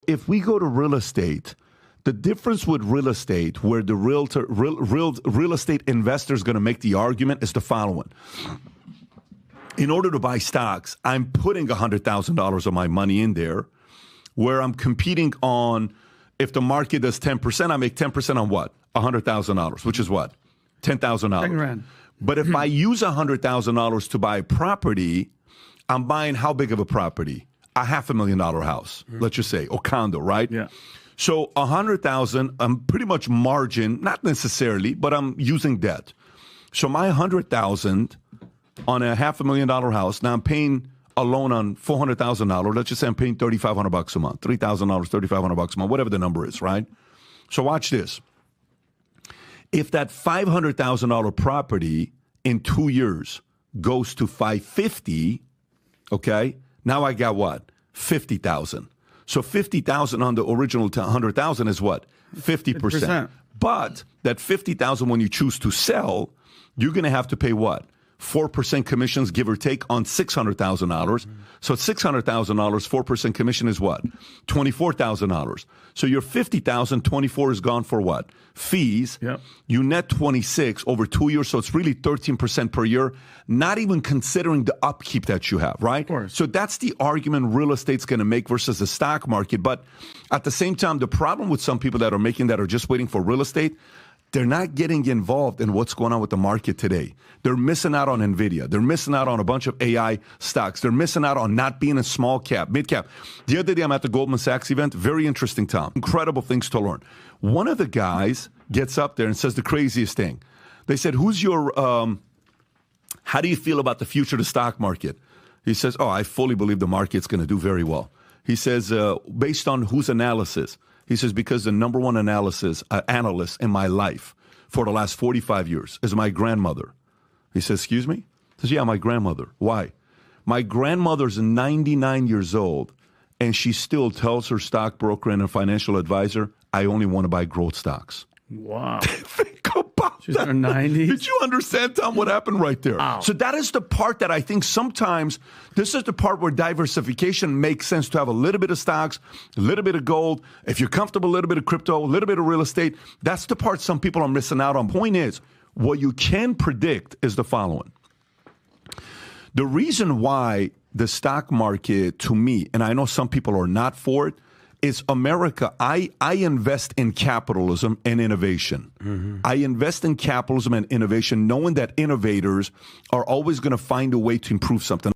if we go to real estate, the difference with real estate, where the real estate investor is going to make the argument, is the following. In order to buy stocks, I'm putting $100,000 of my money in there, where I'm competing on, if the market does 10%, I make 10% on what? $100,000, which is what? $10,000. But if I use $100,000 to buy a property, I'm buying how big of a property? A $500,000 house, let's just say, or condo, right? Yeah. So $100,000, I'm pretty much margin, not necessarily, but I'm using debt. So my $100,000 on a $500,000 house, now I'm paying a loan on $400,000. Let's just say I'm paying $3,500 a month, $3,000, $3,500 a month, whatever the number is, right? So watch this. If that $500,000 property in 2 years goes to $550,000, okay, now I got what? $50,000. So $50,000 on the original $100,000 is what? 50%. But that $50,000, when you choose to sell, you're going to have to pay what? 4% commissions, give or take, on $600,000. So $600,000, 4% commission is what? $24,000. So your $50,000, 24 is gone for what? Fees. Yep. You net 26 over 2 years, so it's really 13% per year, not even considering the upkeep that you have, right? Of course. So that's the argument real estate's going to make versus the stock market. But at the same time, the problem with some people that are making that are just waiting for real estate, they're not getting involved in what's going on with the market today. They're missing out on NVIDIA. They're missing out on a bunch of AI stocks. They're missing out on not being a small cap, mid cap. The other day, I'm at the Goldman Sachs event. Very interesting, Tom. Incredible things to learn. One of the guys gets up there and says the craziest thing. They said, how do you feel about the future of the stock market? He says, I fully believe the market's going to do very well. He says, based on whose analysis? He says, because the number one analyst in my life for the last 45 years is my grandmother. He says, excuse me? He says, yeah, my grandmother. Why? My grandmother's 99 years old, and she still tells her stockbroker and her financial advisor, I only want to buy growth stocks. Wow. Think about She's that. in her 90s. Did you understand, Tom, what happened right there? Wow. So that is the part that I think sometimes, this is the part where diversification makes sense, to have a little bit of stocks, a little bit of gold. If you're comfortable, a little bit of crypto, a little bit of real estate. That's the part some people are missing out on. Point is, what you can predict is the following. The reason why the stock market, to me, and I know some people are not for it, is America. I invest in capitalism and innovation. Mm-hmm. I invest in capitalism and innovation, knowing that innovators are always going to find a way to improve something.